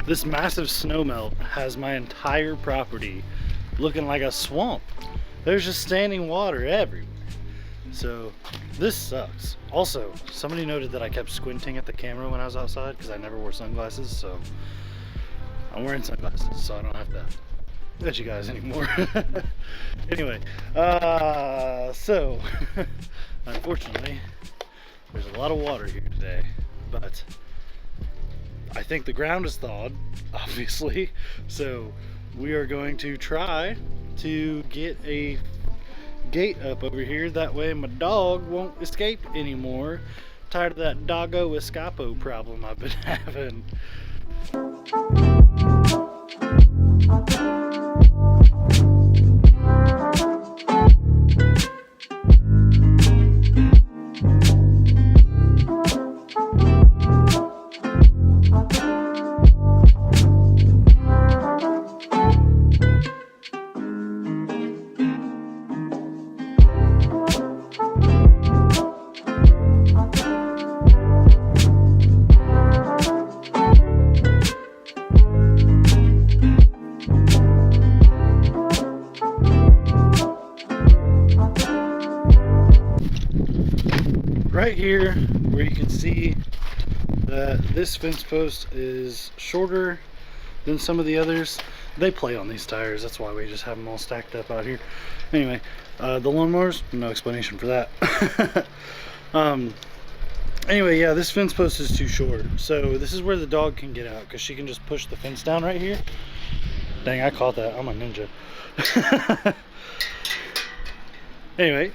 This massive snowmelt has my entire property looking like a swamp. There's just standing water everywhere. So this sucks. Also, somebody noted that I kept squinting at the camera when I was outside because I never wore sunglasses, so I'm wearing sunglasses so I don't have to at you guys anymore. Anyway, so unfortunately there's a lot of water here today, but I think the ground is thawed, obviously, so we are going to try to get a gate up over here. That way my dog won't escape anymore. Tired of that doggo escapo problem I've been having. Right here where you can see that this fence post is shorter than some of the others. They play on these tires, that's why we just have them all stacked up out here. Anyway, the lawnmowers, no explanation for that. Anyway, yeah, this fence post is too short, so this is where the dog can get out because she can just push the fence down right here. Dang, I caught that. I'm a ninja. Anyway,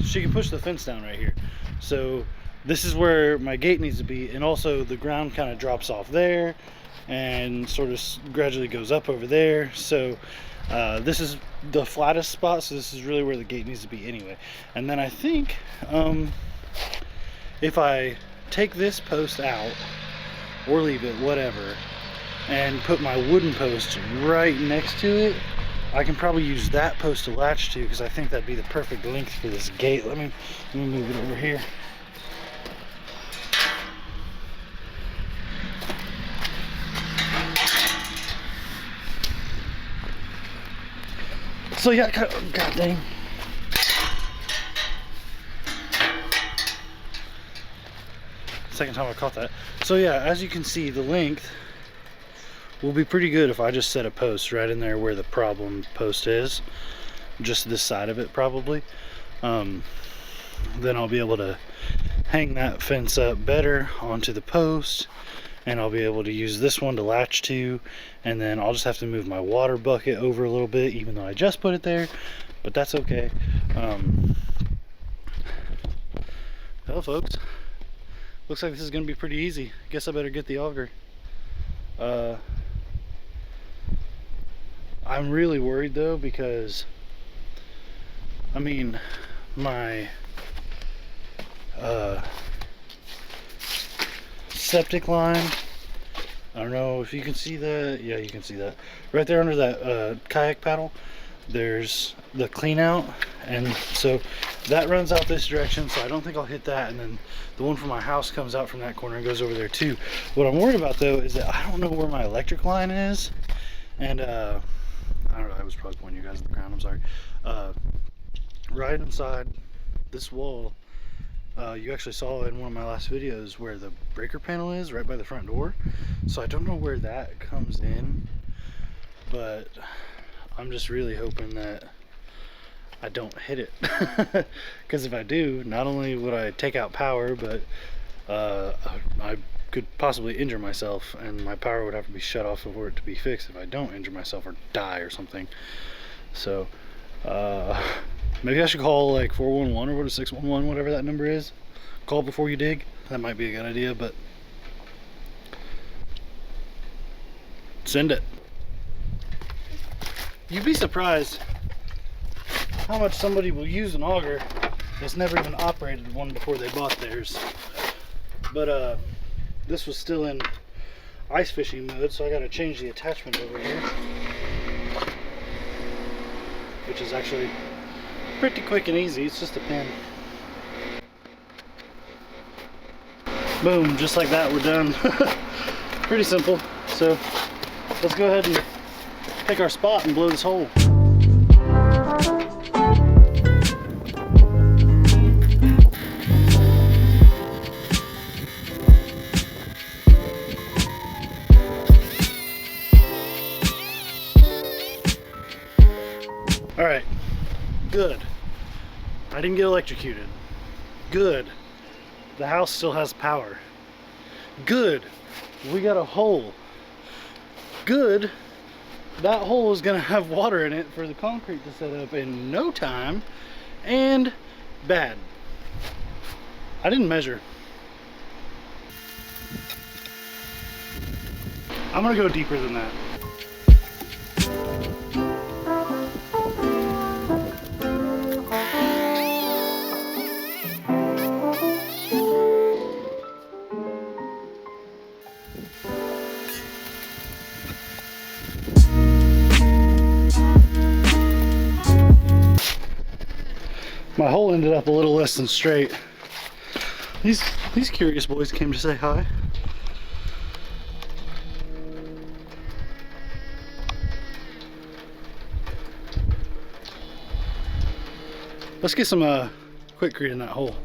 she can push the fence down right here. So this is where my gate needs to be, and also the ground kind of drops off there and sort of gradually goes up over there. So this is the flattest spot, so this is really where the gate needs to be anyway. And then I think if I take this post out or leave it, whatever, and put my wooden post right next to it, I can probably use that post to latch to, because I think that'd be the perfect length for this gate. Let me move it over here. So yeah, god dang. Second time I caught that. So yeah, as you can see, the length will be pretty good if I just set a post right in there where the problem post is, just this side of it probably. Then I'll be able to hang that fence up better onto the post, and I'll be able to use this one to latch to, and then I'll just have to move my water bucket over a little bit, even though I just put it there, but that's okay. Well folks, looks like this is gonna be pretty easy. Guess I better get the auger. I'm really worried though, because I mean my septic line, I don't know if you can see that. Yeah, you can see that right there under that kayak paddle. There's the clean out, and so that runs out this direction, so I don't think I'll hit that. And then the one from my house comes out from that corner and goes over there too. What I'm worried about though is that I don't know where my electric line is, and I don't know, I was probably pointing you guys at the ground, I'm sorry. Right inside this wall, you actually saw in one of my last videos where the breaker panel is, right by the front door. So I don't know where that comes in, but I'm just really hoping that I don't hit it. Because if I do, not only would I take out power, but I could possibly injure myself, and my power would have to be shut off for it to be fixed if I don't injure myself or die or something. So Maybe I should call like 411 or what, 611, whatever that number is. Call before you dig. That might be a good idea, but send it. You'd be surprised how much somebody will use an auger that's never even operated one before they bought theirs. But this was still in ice fishing mode, so I got to change the attachment over here, which is actually pretty quick and easy. It's just a pin. Boom, just like that, we're done. Pretty simple. So let's go ahead and pick our spot and blow this hole. All right, good. I didn't get electrocuted. Good. The house still has power. Good. We got a hole. Good. That hole is gonna have water in it for the concrete to set up in no time. And bad. I didn't measure. I'm gonna go deeper than that. My hole ended up a little less than straight. These curious boys came to say hi. Let's get some Quikrete in that hole.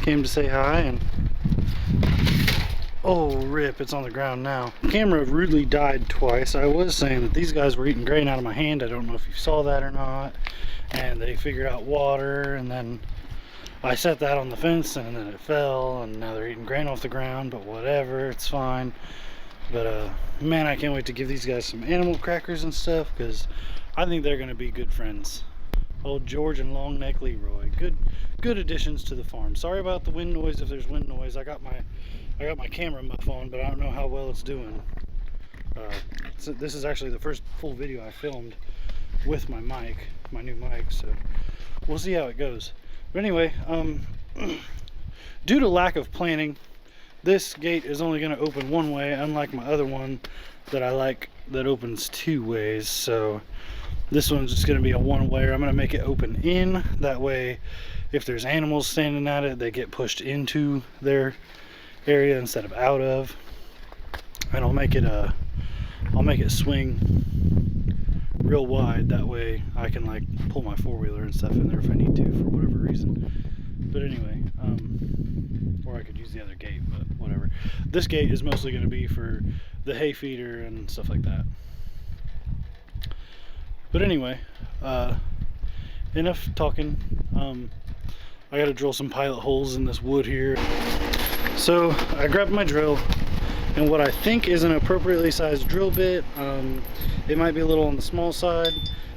Came to say hi, and oh rip, it's on the ground now. The camera rudely died twice. I was saying that these guys were eating grain out of my hand. I don't know if you saw that or not. And they figured out water, and then I set that on the fence, and then it fell, and now they're eating grain off the ground, but whatever, it's fine. But man, I can't wait to give these guys some animal crackers and stuff, because I think they're gonna be good friends. Old George and Long Neck Leroy, good additions to the farm. Sorry about the wind noise if there's wind noise. I got my camera in my phone, but I don't know how well it's doing. So this is actually the first full video I filmed with my mic, my new mic, so we'll see how it goes. But anyway, due to lack of planning, this gate is only going to open one way, unlike my other one that I like that opens two ways. So this one's just going to be a one-wayer. I'm going to make it open in. That way, if there's animals standing at it, they get pushed into their area instead of out of. And I'll make it swing real wide. That way, I can like pull my four-wheeler and stuff in there if I need to for whatever reason. But anyway, or I could use the other gate, but whatever. This gate is mostly going to be for the hay feeder and stuff like that. But anyway, enough talking. I gotta drill some pilot holes in this wood here. So I grabbed my drill and what I think is an appropriately sized drill bit. It might be a little on the small side.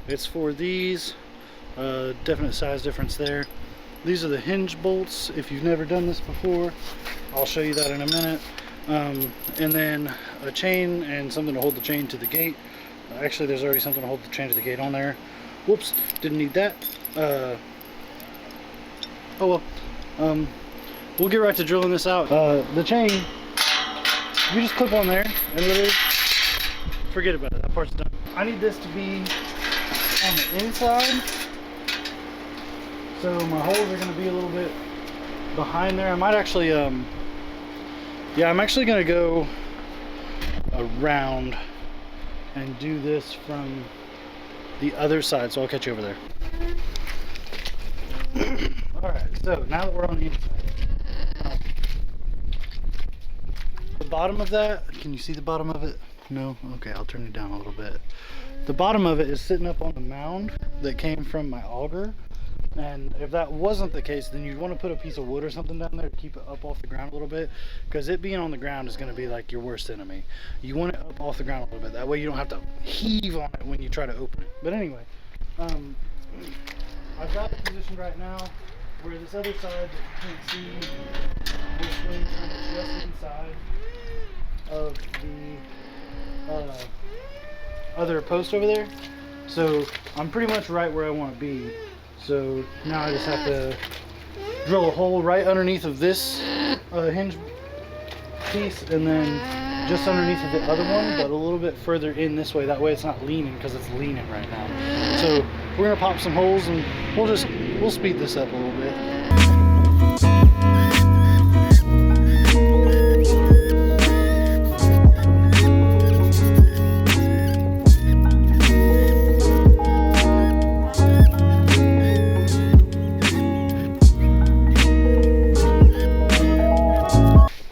It's for these. Definite size difference there. These are the hinge bolts. If you've never done this before, I'll show you that in a minute. And then a chain and something to hold the chain to the gate. Actually, there's already something to hold the chain to the gate on there. Whoops, didn't need that. Oh well. We'll get right to drilling this out. The chain, you just clip on there and literally forget about it. That part's done. I need this to be on the inside, so my holes are going to be a little bit behind there. I might actually, yeah, I'm actually going to go around and do this from the other side, so I'll catch you over there. Alright, so now that we're on the inside, the bottom of that, can you see the bottom of it? No? Okay, I'll turn it down a little bit. The bottom of it is sitting up on the mound that came from my auger. And if that wasn't the case, then you'd want to put a piece of wood or something down there to keep it up off the ground a little bit, because it being on the ground is going to be like your worst enemy. You want it up off the ground a little bit. That way you don't have to heave on it when you try to open it. But anyway, I've got it positioned right now where this other side that you can't see, this swing kind of just inside of the other post over there. So I'm pretty much right where I want to be. So now I just have to drill a hole right underneath of this hinge piece, and then just underneath of the other one, but a little bit further in this way. That way it's not leaning, because it's leaning right now. So we're gonna pop some holes and we'll speed this up a little bit.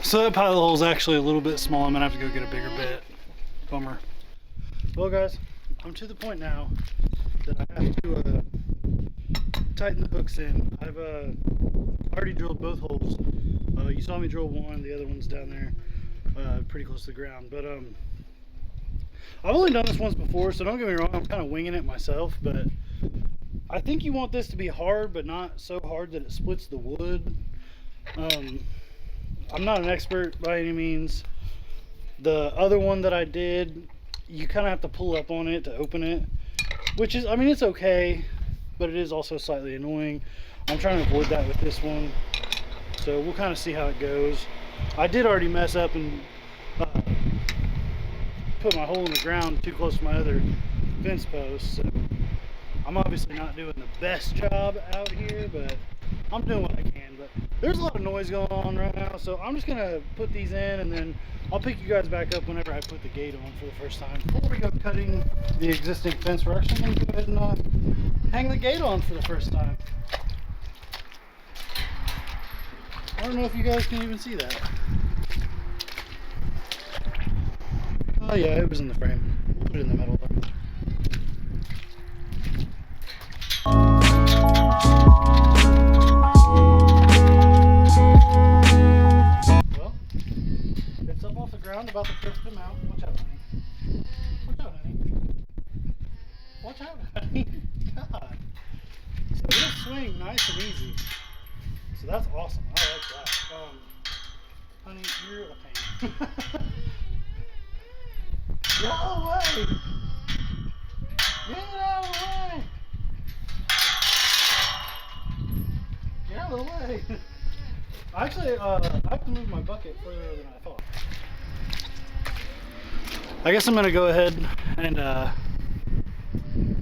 So that pilot hole is actually a little bit small. I'm gonna have to go get a bigger bit. Bummer. Well guys, I'm to the point now that I have to tighten the hooks in. I've already drilled both holes. You saw me drill one, the other one's down there pretty close to the ground. But I've only done this once before, so don't get me wrong, I'm kind of winging it myself, but I think you want this to be hard, but not so hard that it splits the wood. I'm not an expert by any means. The other one that I did, you kind of have to pull up on it to open it, which is, I mean, it's okay, but it is also slightly annoying. I'm trying to avoid that with this one, so we'll kind of see how it goes. I did already mess up and put my hole in the ground too close to my other fence post, so I'm obviously not doing the best job out here, but I'm doing what I can. But there's a lot of noise going on right now, so I'm just gonna put these in, and then I'll pick you guys back up whenever I put the gate on for the first time. Before we go cutting the existing fence, we're actually gonna go ahead and hang the gate on for the first time. I don't know if you guys can even see that. Oh yeah, it was in the frame. We'll put it in the middle there. Well, it's up off the ground, about to perfect amount. Watch out, honey. Watch out, honey. Watch out, honey. God. So it'll swing nice and easy. So that's awesome. I like that. Honey, you're a pain. Get out of the way! Get out of the way! Get out of the way! Actually, I have to move my bucket further than I thought. I guess I'm gonna go ahead and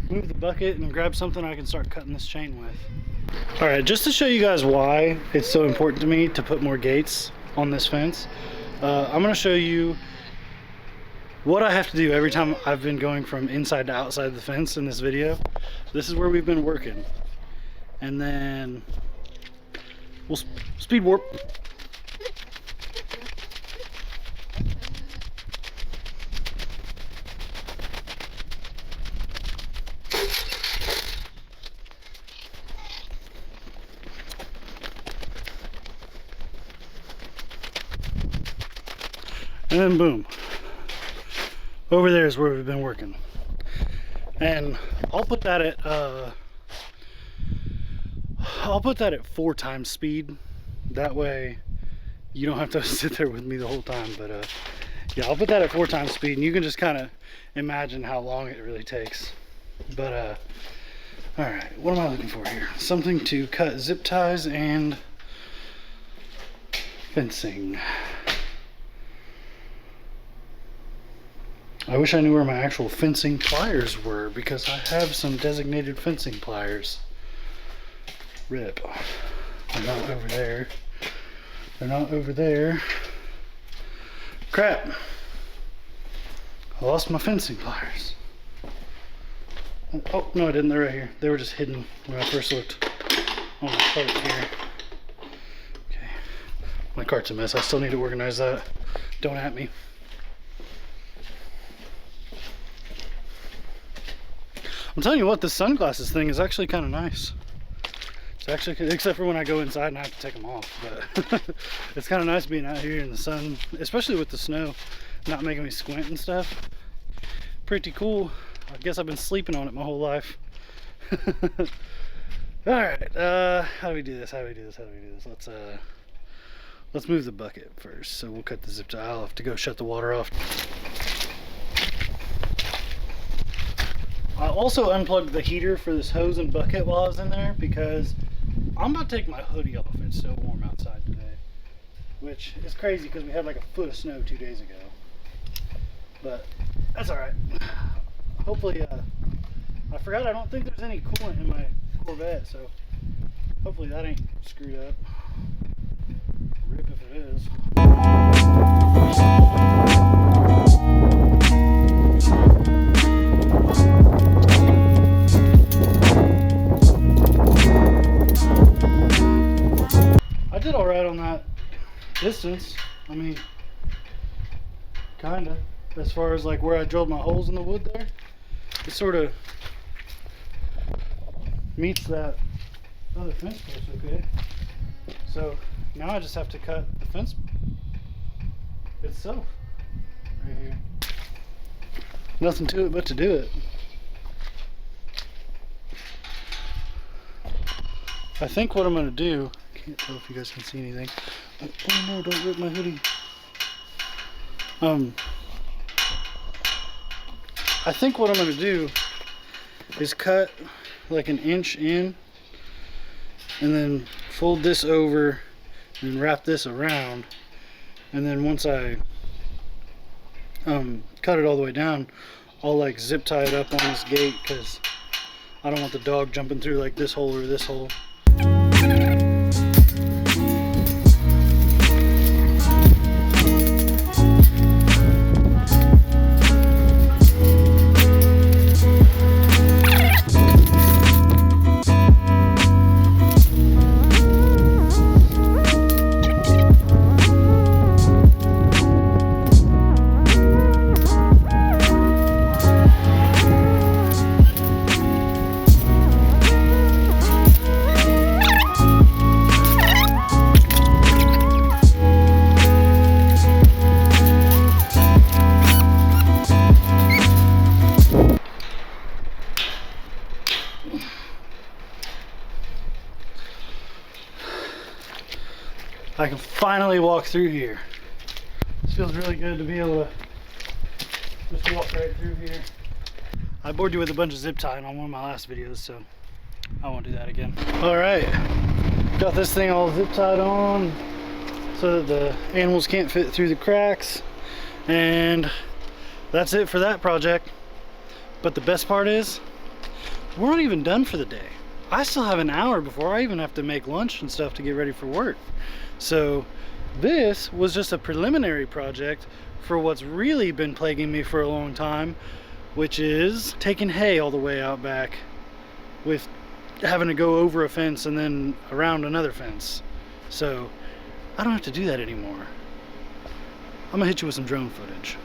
move the bucket and grab something I can start cutting this chain with. Alright, just to show you guys why it's so important to me to put more gates on this fence, I'm gonna show you what I have to do every time I've been going from inside to outside of the fence in this video. This is where we've been working. And then we'll speed warp. And then boom. Over there is where we've been working. And I'll put that at 4 times speed. That way you don't have to sit there with me the whole time. But yeah, I'll put that at 4 times speed, and you can just kind of imagine how long it really takes. But all right, what am I looking for here? Something to cut zip ties and fencing. I wish I knew where my actual fencing pliers were, because I have some designated fencing pliers. Rip. They're not over there. They're not over there. Crap. I lost my fencing pliers. Oh, no I didn't. They're right here. They were just hidden when I first looked on my cart here. Okay. My cart's a mess. I still need to organize that. Don't at me. I'm telling you what, this sunglasses thing is actually kind of nice. It's actually, except for when I go inside and I have to take them off, but it's kind of nice being out here in the sun, especially with the snow not making me squint and stuff. Pretty cool. I guess I've been sleeping on it my whole life. All right, how do we do this? Let's move the bucket first. So we'll cut the zip tie. I'll have to go shut the water off. I also unplugged the heater for this hose and bucket while I was in there because I'm about to take my hoodie off. It's so warm outside today, which is crazy because we had like a foot of snow 2 days ago. But that's all right. Hopefully, I forgot I don't think there's any coolant in my Corvette, so hopefully that ain't screwed up. Rip if it is. I did all right on that distance. I mean, kinda. As far as like where I drilled my holes in the wood there, it sort of meets that other fence post, okay? So now I just have to cut the fence itself right here. Nothing to it but to do it. I think what I'm gonna do, I can't tell if you guys can see anything. Oh no, don't rip my hoodie. I think what I'm gonna do is cut like an inch in and then fold this over and wrap this around, and then once I cut it all the way down, I'll like zip tie it up on this gate because I don't want the dog jumping through like this hole or this hole. I can finally walk through here. This feels really good to be able to just walk right through here. I bored you with a bunch of zip tying on one of my last videos, so I won't do that again. All right, got this thing all zip tied on so that the animals can't fit through the cracks, and that's it for that project. But the best part is, we're not even done for the day. I still have an hour before I even have to make lunch and stuff to get ready for work. So this was just a preliminary project for what's really been plaguing me for a long time, which is taking hay all the way out back with having to go over a fence and then around another fence. So I don't have to do that anymore. I'm gonna hit you with some drone footage.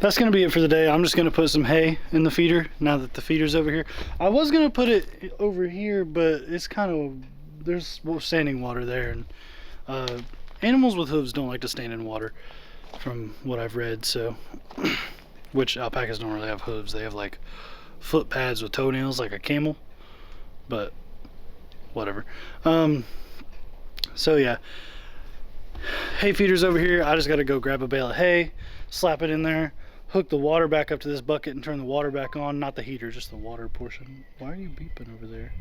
that's gonna be it for the day. I'm just gonna put some hay in the feeder now that the feeder's over here. I was gonna put it over here, but it's kind of, there's standing water there, and animals with hooves don't like to stand in water, from what I've read. So, which alpacas don't really have hooves. They have like foot pads with toenails, like a camel. But whatever. So yeah, hay feeder's over here. I just got to go grab a bale of hay, slap it in there, hook the water back up to this bucket, and turn the water back on. Not the heater, just the water portion. Why are you beeping over there?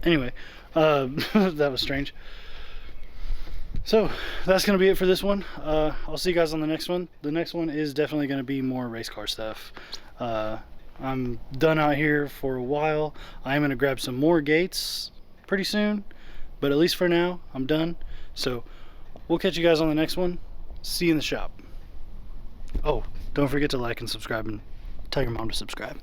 Anyway, that was strange. So that's gonna be it for this one. I'll see you guys on the next one. The next one is definitely gonna be more race car stuff. I'm done out here for a while. I'm gonna grab some more gates pretty soon, but at least for now I'm done. So we'll catch you guys on the next one. See you in the shop. Oh, don't forget to like and subscribe, and tell your mom to subscribe.